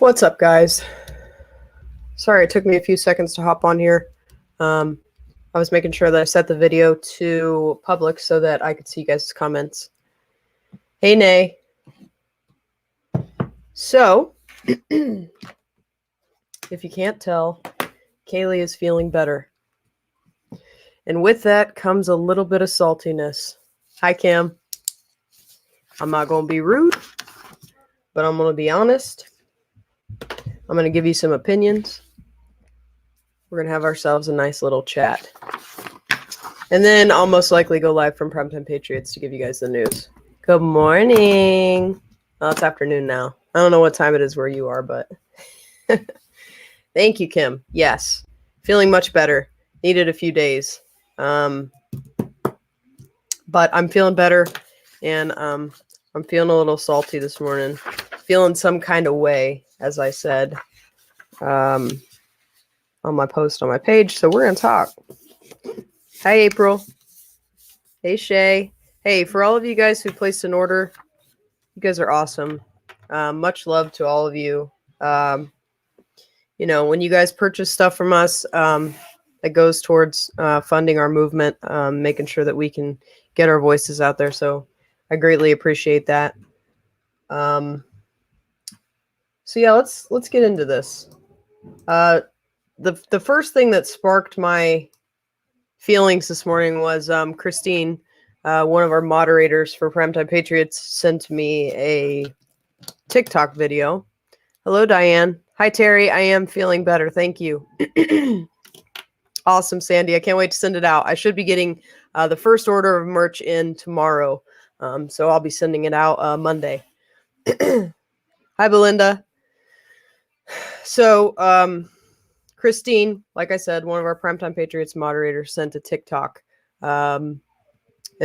What's up, guys? Sorry, it took me a few seconds to hop on here. I was making sure that I set the video to public so that I could see you guys' comments. Hey, Nay. So, if you can't tell, Kaylee is feeling better. And with that comes a little bit of saltiness. Hi, Cam. I'm not going to be rude, but I'm going to be honest. I'm going to give you some opinions. We're going to have ourselves a nice little chat. And then I'll most likely go live from Primetime Patriots to give you guys the news. Good morning. Well, it's afternoon now. I don't know what time it is where you are, but thank you, Kim. Yes, feeling much better. Needed a few days. But I'm feeling better, and I'm feeling a little salty this morning. Feeling some kind of way, as I said on my post on my page. So we're going to talk. Hi, April. Hey, Shay. Hey, for all of you guys who placed an order, you guys are awesome. Much love to all of you. When you guys purchase stuff from us, it goes towards funding our movement, making sure that we can get our voices out there. So I greatly appreciate that. So yeah, let's get into this. The first thing that sparked my feelings this morning was Christine, one of our moderators for Primetime Patriots, sent me a TikTok video. Hello, Diane. Hi, Terry. I am feeling better. Thank you. Awesome, Sandy. I can't wait to send it out. I should be getting the first order of merch in tomorrow. So I'll be sending it out Monday. Hi, Belinda. So Christine, like I said, one of our Primetime Patriots moderators, sent a TikTok. And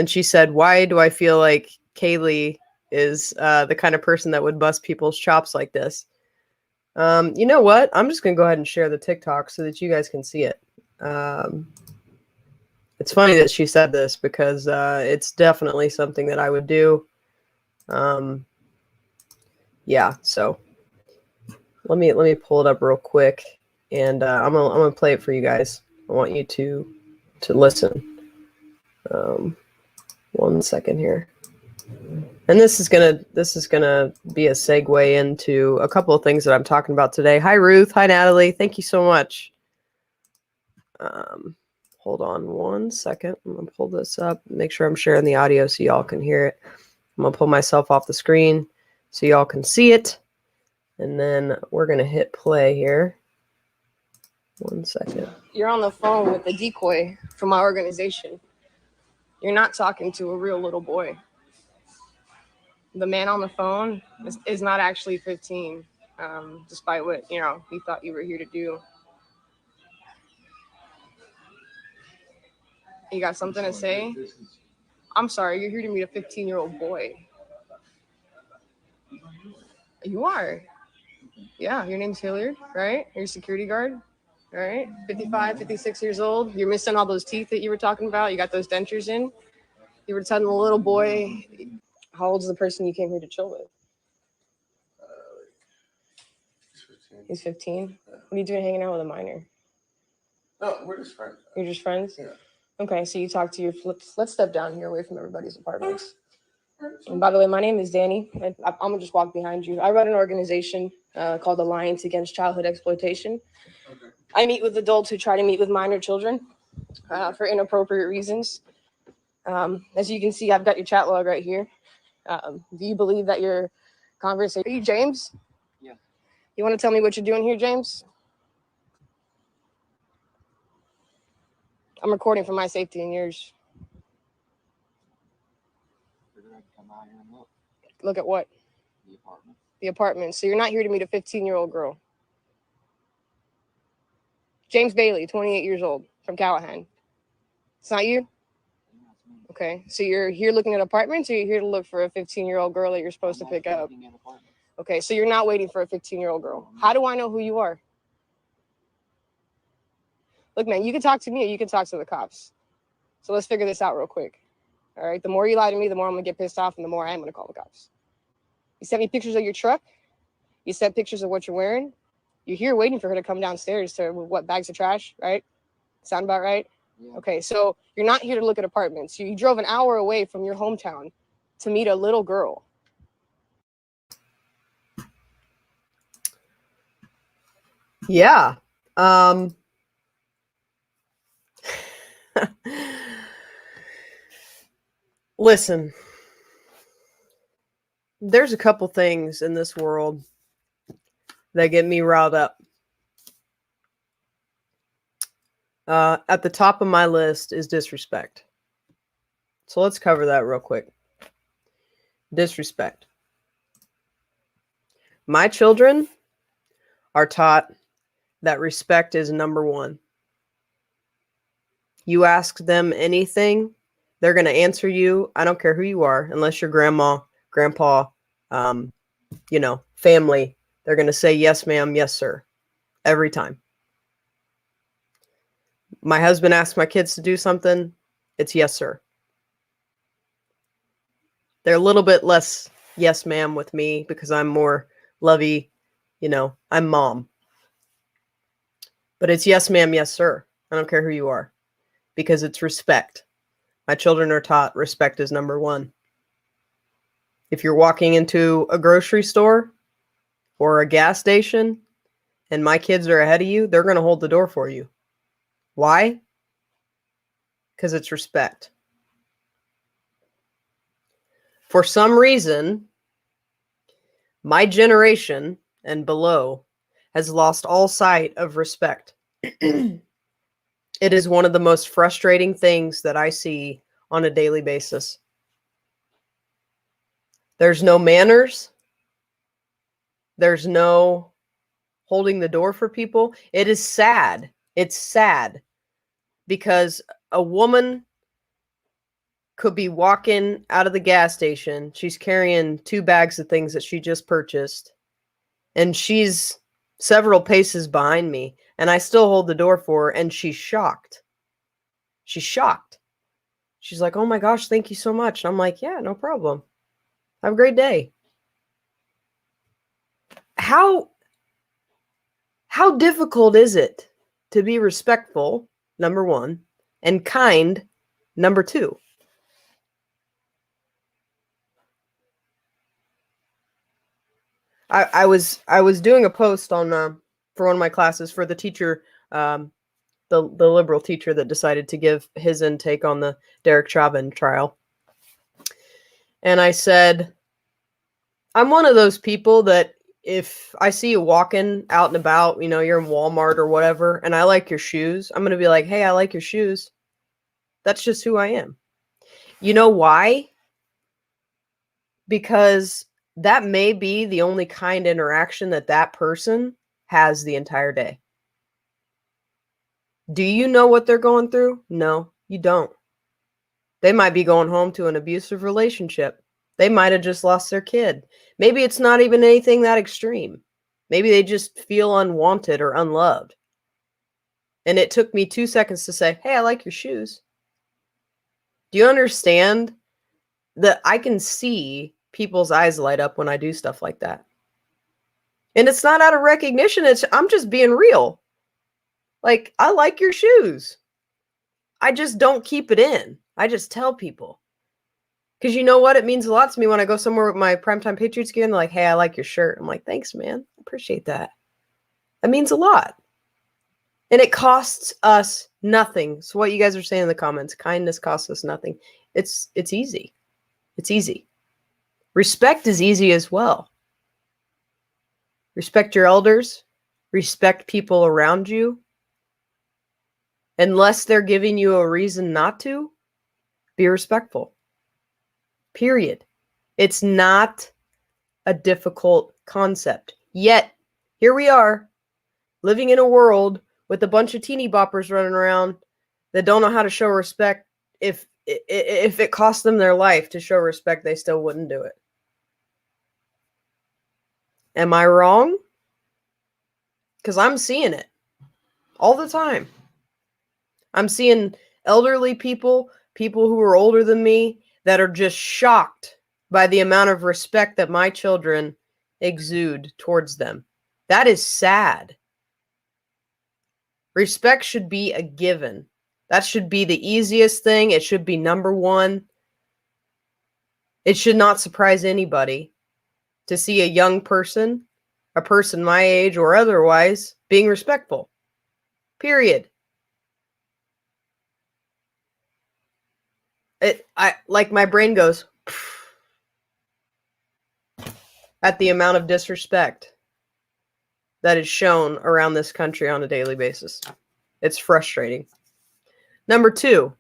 she said, why do I feel like Kaylee is the kind of person that would bust people's chops like this? You know what? I'm just going to go ahead and share the TikTok so that you guys can see it. It's funny that she said this because it's definitely something that I would do. Yeah, so let me pull it up real quick, and I'm gonna play it for you guys. I want you to listen. 1 second here. And this is gonna be a segue into a couple of things that I'm talking about today. Hi, Ruth. Hi, Natalie. Thank you so much. Hold on 1 second. I'm gonna pull this up. Make sure I'm sharing the audio so y'all can hear it. I'm gonna pull myself off the screen so y'all can see it, and then we're gonna hit play here. 1 second. You're on the phone with the decoy from my organization. You're not talking to a real little boy. The man on the phone is not actually 15, despite what he thought you were here to do. You got something to say? I'm sorry, you're here to meet a 15-year-old boy. You are. Yeah, your name's Hilliard, right? You're a security guard, right? 55, 56 years old. You're missing all those teeth that you were talking about. You got those dentures in. You were telling the little boy, how old is the person you came here to chill with? He's 15. What are you doing hanging out with a minor? No, we're just friends. You're just friends? Yeah. Okay, so you talk to your... Let's step down here away from everybody's apartments. And by the way, my name is Danny. And I'm going to just walk behind you. I run an organization called Alliance Against Childhood Exploitation. Okay. I meet with adults who try to meet with minor children for inappropriate reasons. As you can see, I've got your chat log right here. Do you believe that your conversation... Are you James? Yeah. You want to tell me what you're doing here, James? I'm recording for my safety and yours. Come out here and look. Look at what? The apartment. The apartment. So you're not here to meet a 15-year-old girl. James Bailey, 28 years old, from Callahan. It's not you? Okay. So you're here looking at apartments, or you're here to look for a 15-year-old girl that you're supposed to pick up? Okay. So you're not waiting for a 15-year-old girl. How do I know who you are? Look, man, you can talk to me or you can talk to the cops. So let's figure this out real quick. All right. The more you lie to me, the more I'm going to get pissed off, and the more I am going to call the cops. You sent me pictures of your truck. You sent pictures of what you're wearing. You're here waiting for her to come downstairs to what, bags of trash, right? Sound about right? Yeah. Okay, so you're not here to look at apartments. You drove an hour away from your hometown to meet a little girl. Yeah. Listen, there's a couple things in this world that get me riled up. At the top of my list is disrespect. So let's cover that real quick. Disrespect. My children are taught that respect is number one. You ask them anything, they're going to answer you. I don't care who you are, unless you're grandma, grandpa, family. They're going to say, yes, ma'am, yes, sir, every time. My husband asks my kids to do something, it's yes, sir. They're a little bit less yes, ma'am with me because I'm more lovey, I'm mom. But it's yes, ma'am, yes, sir. I don't care who you are because it's respect. My children are taught respect is number one. If you're walking into a grocery store or a gas station and my kids are ahead of you, they're going to hold the door for you. Why? Because it's respect. For some reason, my generation and below has lost all sight of respect. It is one of the most frustrating things that I see on a daily basis. There's no manners. There's no holding the door for people. It is sad. It's sad because a woman could be walking out of the gas station. She's carrying 2 bags of things that she just purchased. And she's several paces behind me. And I still hold the door for her. And she's shocked. She's shocked. She's like, oh my gosh, thank you so much. And I'm like, yeah, no problem. Have a great day. How difficult is it to be respectful, number one, and kind, number two? I was doing a post on for one of my classes for the teacher, the liberal teacher that decided to give his intake on the Derek Chauvin trial. And I said, I'm one of those people that if I see you walking out and about, you're in Walmart or whatever, and I like your shoes, I'm going to be like, hey, I like your shoes. That's just who I am. You know why? Because that may be the only kind interaction that person has the entire day. Do you know what they're going through? No, you don't. They might be going home to an abusive relationship. They might have just lost their kid. Maybe it's not even anything that extreme. Maybe they just feel unwanted or unloved. And it took me 2 seconds to say, hey, I like your shoes. Do you understand that I can see people's eyes light up when I do stuff like that? And it's not out of recognition. I'm just being real. Like, I like your shoes. I just don't keep it in. I just tell people. Because you know what? It means a lot to me when I go somewhere with my Primetime Patriots gear and they're like, hey, I like your shirt. I'm like, thanks, man. I appreciate that. That means a lot. And it costs us nothing. So what you guys are saying in the comments, kindness costs us nothing. It's easy. It's easy. Respect is easy as well. Respect your elders. Respect people around you. Unless they're giving you a reason not to, be respectful. Period. It's not a difficult concept. Yet, here we are, living in a world with a bunch of teeny boppers running around that don't know how to show respect. If it cost them their life to show respect, they still wouldn't do it. Am I wrong? Because I'm seeing it all the time. I'm seeing elderly people who are older than me, that are just shocked by the amount of respect that my children exude towards them. That is sad. Respect should be a given. That should be the easiest thing. It should be number one. It should not surprise anybody to see a young person, a person my age or otherwise, being respectful. Period. Like my brain goes at the amount of disrespect that is shown around this country on a daily basis. It's frustrating. Number 2,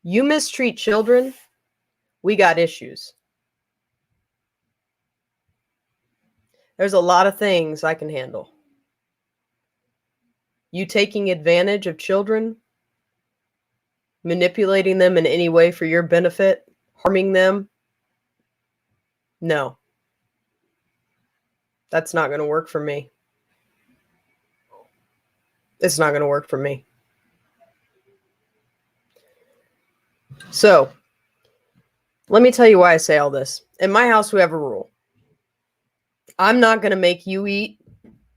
you mistreat children, we got issues. There's a lot of things I can handle. You taking advantage of children, manipulating them in any way for your benefit, harming them, no. That's not going to work for me. It's not going to work for me. So, let me tell you why I say all this. In my house, we have a rule. I'm not going to make you eat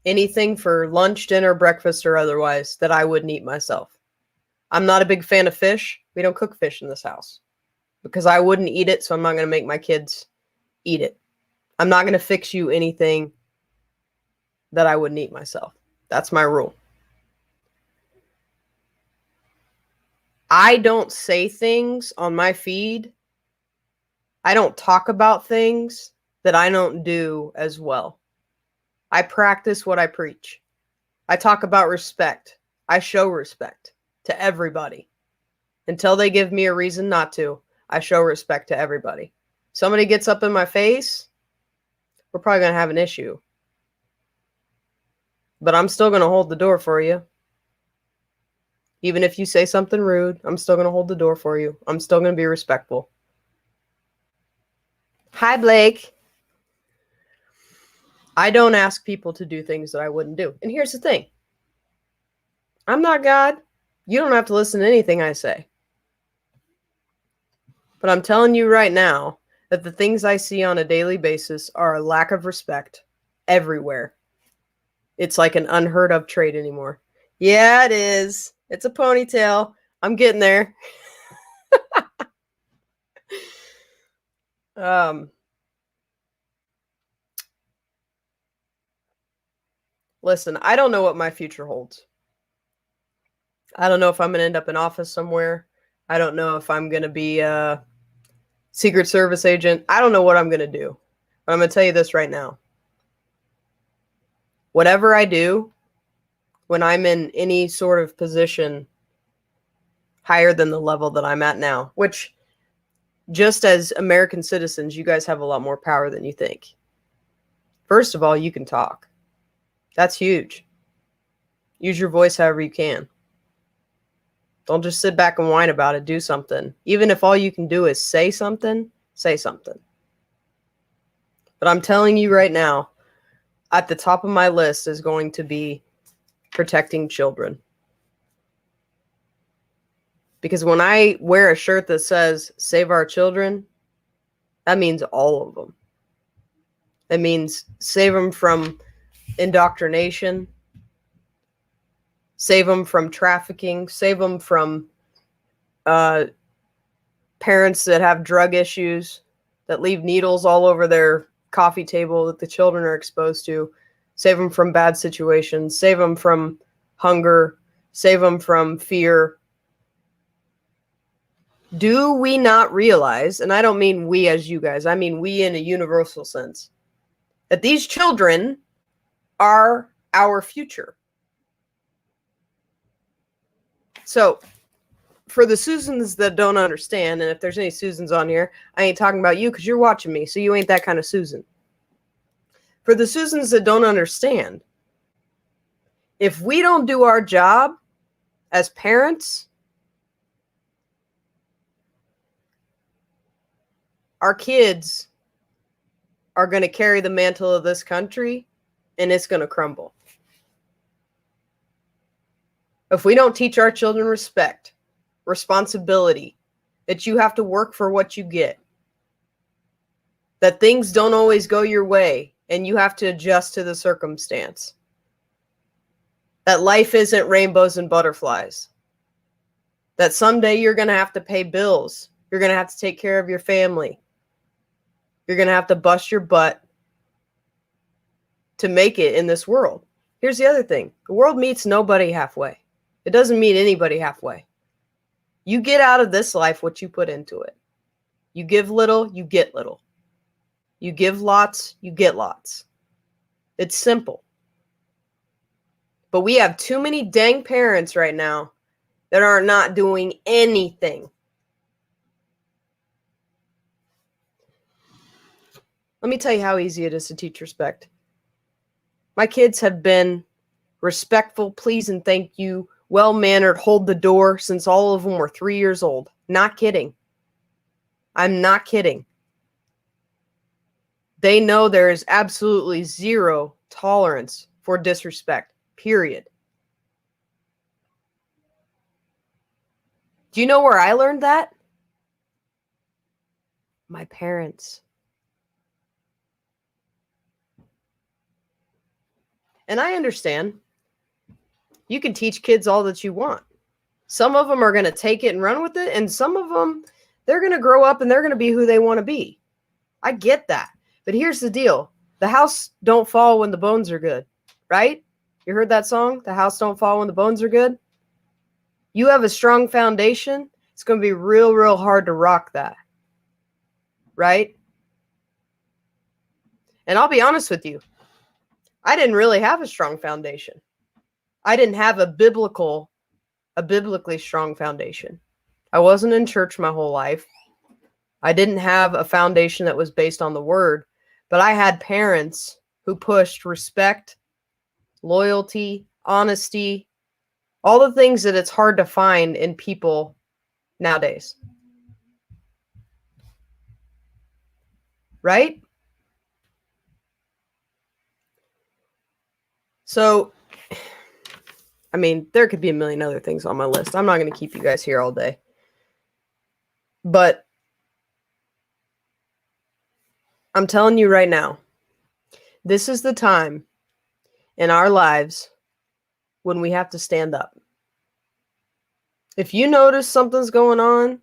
anything for lunch, dinner, breakfast, or otherwise that I wouldn't eat myself. I'm not a big fan of fish. We don't cook fish in this house because I wouldn't eat it, so I'm not going to make my kids eat it. I'm not going to fix you anything that I wouldn't eat myself. That's my rule. I don't say things on my feed. I don't talk about things that I don't do as well. I practice what I preach. I talk about respect. I show respect to everybody. Until they give me a reason not to, I show respect to everybody. Somebody gets up in my face, we're probably going to have an issue. But I'm still going to hold the door for you. Even if you say something rude, I'm still going to hold the door for you. I'm still going to be respectful. Hi, Blake. I don't ask people to do things that I wouldn't do. And here's the thing. I'm not God. You don't have to listen to anything I say. But I'm telling you right now that the things I see on a daily basis are a lack of respect everywhere. It's like an unheard of trait anymore. Yeah, it is. It's a ponytail. I'm getting there. Listen, I don't know what my future holds. I don't know if I'm going to end up in office somewhere. I don't know if I'm going to be a Secret Service agent. I don't know what I'm going to do. But I'm going to tell you this right now. Whatever I do, when I'm in any sort of position higher than the level that I'm at now, which just as American citizens, you guys have a lot more power than you think. First of all, you can talk. That's huge. Use your voice however you can. Don't just sit back and whine about it. Do something. Even if all you can do is say something, say something. But I'm telling you right now, at the top of my list is going to be protecting children. Because when I wear a shirt that says, save our children, that means all of them. It means save them from indoctrination, save them from trafficking, save them from parents that have drug issues, that leave needles all over their coffee table that the children are exposed to, save them from bad situations, save them from hunger, save them from fear. Do we not realize, and I don't mean we as you guys, I mean we in a universal sense, that these children are our future? So, for the Susans that don't understand, and if there's any Susans on here, I ain't talking about you because you're watching me, so you ain't that kind of Susan. For the Susans that don't understand, if we don't do our job as parents, our kids are going to carry the mantle of this country, and it's going to crumble. If we don't teach our children respect, responsibility, that you have to work for what you get, that things don't always go your way and you have to adjust to the circumstance. That life isn't rainbows and butterflies. That someday you're going to have to pay bills. You're going to have to take care of your family. You're going to have to bust your butt to make it in this world. Here's the other thing. The world meets nobody halfway. It doesn't meet anybody halfway. You get out of this life what you put into it. You give little, you get little. You give lots, you get lots. It's simple. But we have too many dang parents right now that are not doing anything. Let me tell you how easy it is to teach respect. My kids have been respectful, please and thank you, well-mannered, hold the door since all of them were 3 years old. Not kidding. I'm not kidding. They know there is absolutely zero tolerance for disrespect, period. Do you know where I learned that? My parents. And I understand. You can teach kids all that you want. Some of them are going to take it and run with it, and some of them, they're going to grow up and they're going to be who they want to be. I get that. But here's the deal. The house don't fall when the bones are good, right? You heard that song? The house don't fall when the bones are good? You have a strong foundation, it's going to be real, real hard to rock that, right? And I'll be honest with you. I didn't really have a strong foundation. I didn't have a biblically strong foundation. I wasn't in church my whole life. I didn't have a foundation that was based on the word, but I had parents who pushed respect, loyalty, honesty, all the things that it's hard to find in people nowadays. Right? So, I mean, there could be a million other things on my list. I'm not going to keep you guys here all day. But I'm telling you right now, this is the time in our lives when we have to stand up. If you notice something's going on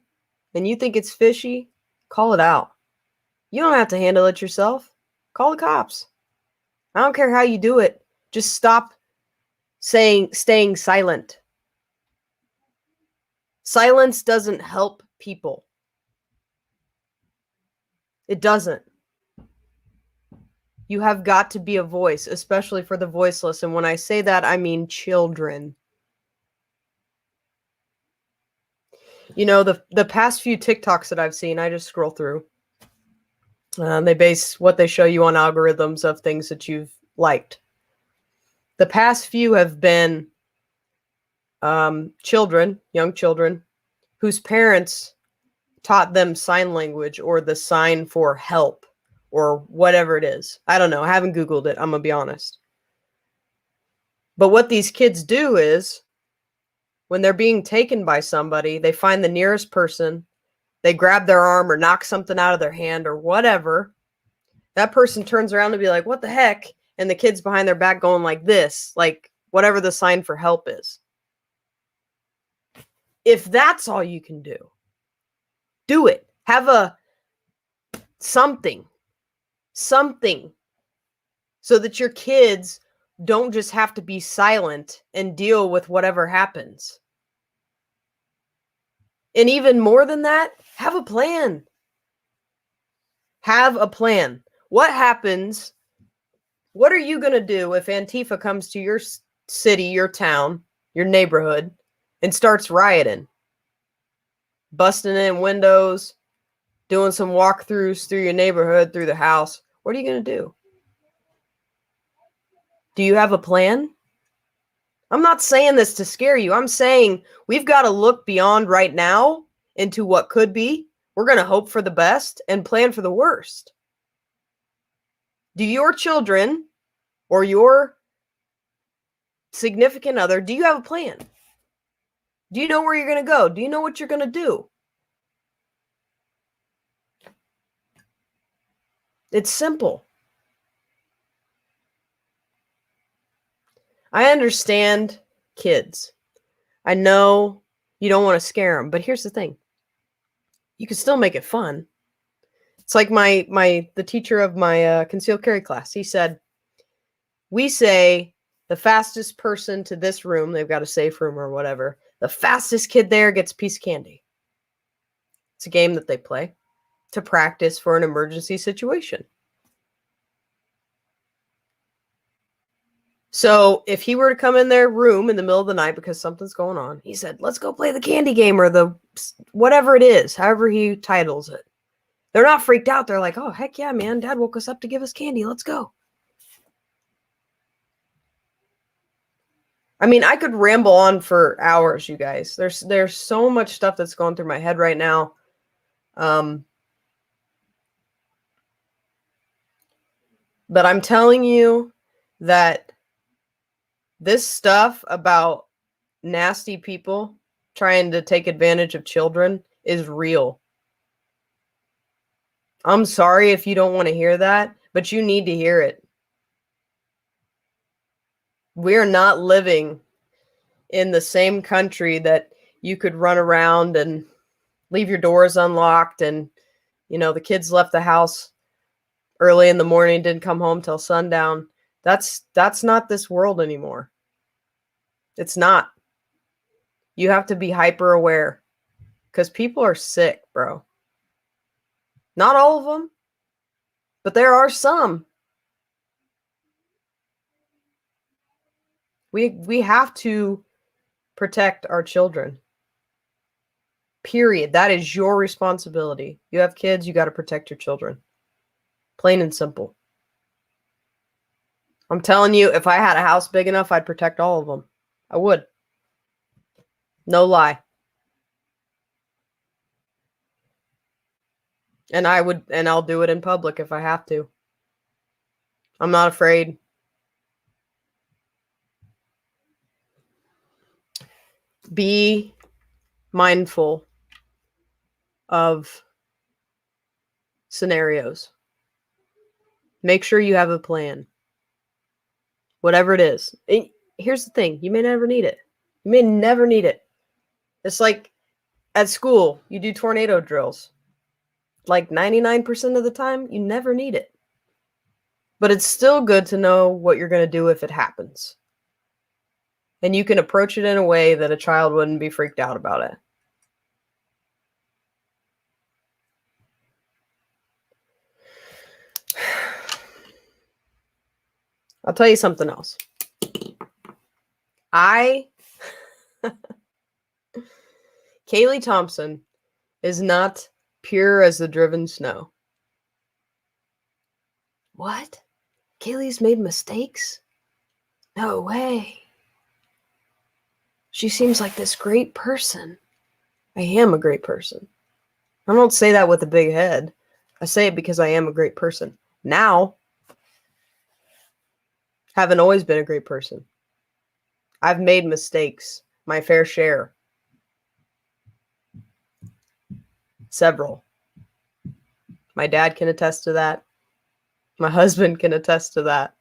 and you think it's fishy, call it out. You don't have to handle it yourself. Call the cops. I don't care how you do it. Just stop staying silent. Silence doesn't help people. It doesn't. You have got to be a voice, especially for the voiceless. And when I say that, I mean children. You know, the past few TikToks that I've seen, I just scroll through. They base what they show you on algorithms of things that you've liked. The past few have been children, young children, whose parents taught them sign language or the sign for help or whatever it is. I don't know. I haven't Googled it. I'm going to be honest. But what these kids do is when they're being taken by somebody, they find the nearest person, they grab their arm or knock something out of their hand or whatever. That person turns around and be like, what the heck? And the kid's behind their back going like this, like whatever the sign for help is. If that's all you can do it. Have something so that your kids don't just have to be silent and deal with whatever happens. And even more than that, have a plan. Have a plan. What happens? What are you going to do if Antifa comes to your city, your town, your neighborhood, and starts rioting? Busting in windows, doing some walkthroughs through your neighborhood, through the house. What are you going to do? Do you have a plan? I'm not saying this to scare you. I'm saying we've got to look beyond right now into what could be. We're going to hope for the best and plan for the worst. Do your children or your significant other, do you have a plan? Do you know where you're going to go? Do you know what you're going to do? It's simple. I understand kids. I know you don't want to scare them, but here's the thing. You can still make it fun. It's like the teacher of my concealed carry class. He said, we say the fastest person to this room, they've got a safe room or whatever, the fastest kid there gets a piece of candy. It's a game that they play to practice for an emergency situation. So if he were to come in their room in the middle of the night because something's going on, he said, let's go play the candy game or the whatever it is, however he titles it. They're not freaked out. They're like, oh, heck yeah, man. Dad woke us up to give us candy. Let's go. I mean, I could ramble on for hours, you guys. There's so much stuff that's going through my head right now. But I'm telling you that this stuff about nasty people trying to take advantage of children is real. I'm sorry if you don't want to hear that, but you need to hear it. We're not living in the same country that you could run around and leave your doors unlocked and, the kids left the house early in the morning, didn't come home till sundown. That's not this world anymore. It's not. You have to be hyper aware because people are sick, bro. Not all of them, but there are some. We have to protect our children. Period. That is your responsibility. You have kids, you got to protect your children. Plain and simple. I'm telling you, if I had a house big enough, I'd protect all of them. I would. No lie. And I'll do it in public if I have to. I'm not afraid. Be mindful of scenarios. Make sure you have a plan. Whatever it is. Here's the thing. You may never need it. You may never need it. It's like at school, you do tornado drills. Like 99% of the time, you never need it. But it's still good to know what you're going to do if it happens. And you can approach it in a way that a child wouldn't be freaked out about it. I'll tell you something else. Kaylee Thompson is not pure as the driven snow. What? Kaylee's made mistakes? No way. She seems like this great person. I am a great person. I don't say that with a big head. I say it because I am a great person. Now, haven't always been a great person. I've made mistakes, my fair share. Several. My dad can attest to that. My husband can attest to that.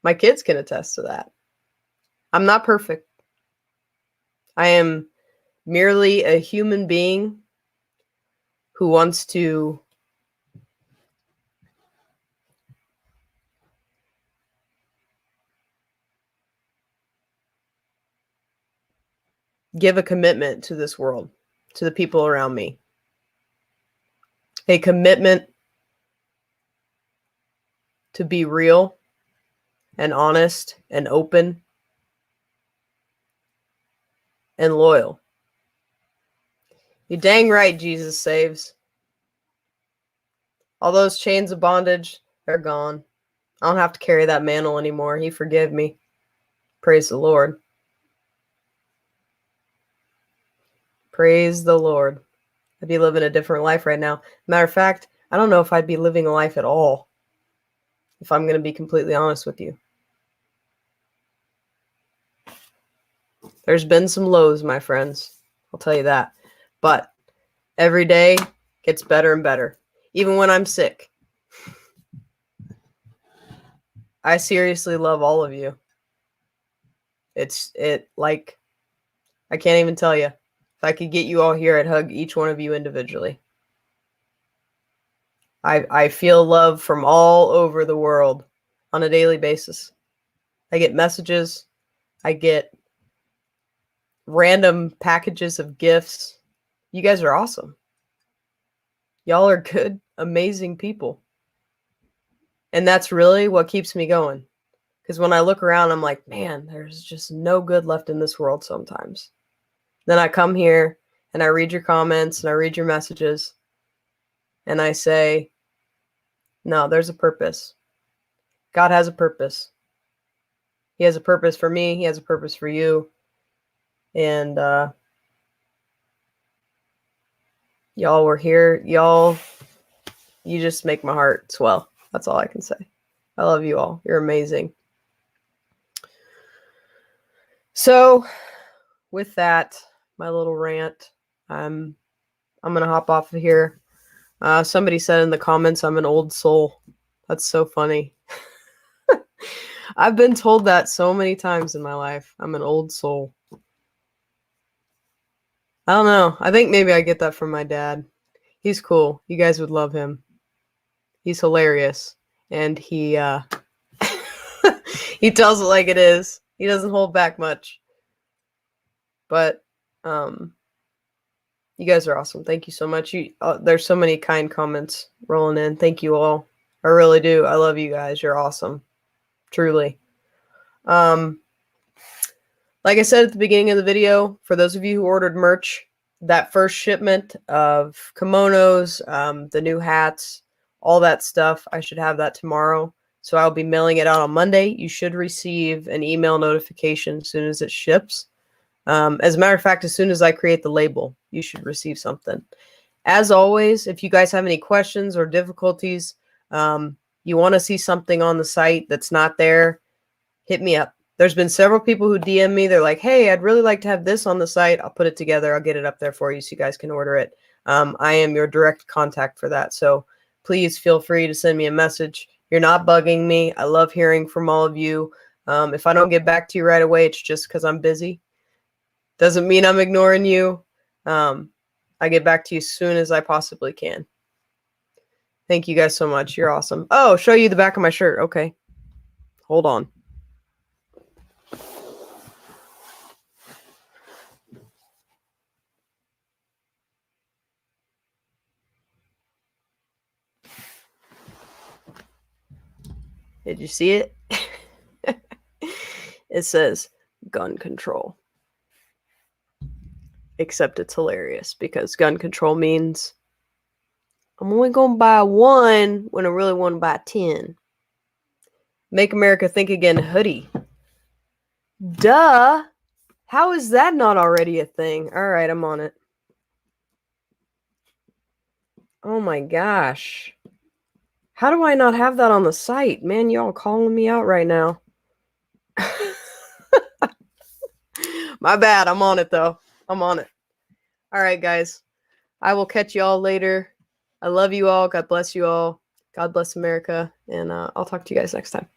My kids can attest to that. I'm not perfect. I am merely a human being who wants to give a commitment to this world, to the people around me. A commitment to be real and honest and open and loyal. You're dang right, Jesus saves. All those chains of bondage, they're gone. I don't have to carry that mantle anymore. He forgave me. Praise the Lord. Praise the Lord. I'd be living a different life right now. Matter of fact, I don't know if I'd be living a life at all, if I'm going to be completely honest with you. There's been some lows, my friends. I'll tell you that. But every day gets better and better. Even when I'm sick. I seriously love all of you. Like, I can't even tell you. If I could get you all here, I'd hug each one of you individually. I feel love from all over the world on a daily basis. I get messages. I get random packages of gifts. You guys are awesome. Y'all are good, amazing people. And that's really what keeps me going. Because when I look around, I'm like, man, there's just no good left in this world sometimes. Then I come here and I read your comments and I read your messages. And I say, no, there's a purpose. God has a purpose. He has a purpose for me. He has a purpose for you. And y'all were here. Y'all, you just make my heart swell. That's all I can say. I love you all. You're amazing. So with that, my little rant, I'm going to hop off of here. Somebody said in the comments, I'm an old soul. That's so funny. I've been told that so many times in my life. I'm an old soul. I don't know. I think maybe I get that from my dad. He's cool. You guys would love him. He's hilarious. And he he tells it like it is. He doesn't hold back much. But you guys are awesome. Thank you so much. There's so many kind comments rolling in. Thank you all. I really do. I love you guys. You're awesome. Truly. Like I said at the beginning of the video, for those of you who ordered merch, that first shipment of kimonos, the new hats, all that stuff, I should have that tomorrow. So I'll be mailing it out on Monday. You should receive an email notification as soon as it ships. As a matter of fact, as soon as I create the label, you should receive something. As always, if you guys have any questions or difficulties, you want to see something on the site that's not there, hit me up. There's been several people who DM me. They're like, hey, I'd really like to have this on the site. I'll put it together. I'll get it up there for you so you guys can order it. I am your direct contact for that. So please feel free to send me a message. You're not bugging me. I love hearing from all of you. If I don't get back to you right away, it's just because I'm busy. Doesn't mean I'm ignoring you. I get back to you as soon as I possibly can. Thank you guys so much. You're awesome. Oh, show you the back of my shirt. Okay. Hold on. Did you see it? It says gun control. Except it's hilarious because gun control means I'm only going to buy one when I really want to buy 10. Make America Think Again hoodie. Duh. How is that not already a thing? All right, I'm on it. Oh my gosh. How do I not have that on the site? Man, y'all calling me out right now. My bad. I'm on it, though. I'm on it. All right, guys. I will catch you all later. I love you all. God bless you all. God bless America. And I'll talk to you guys next time.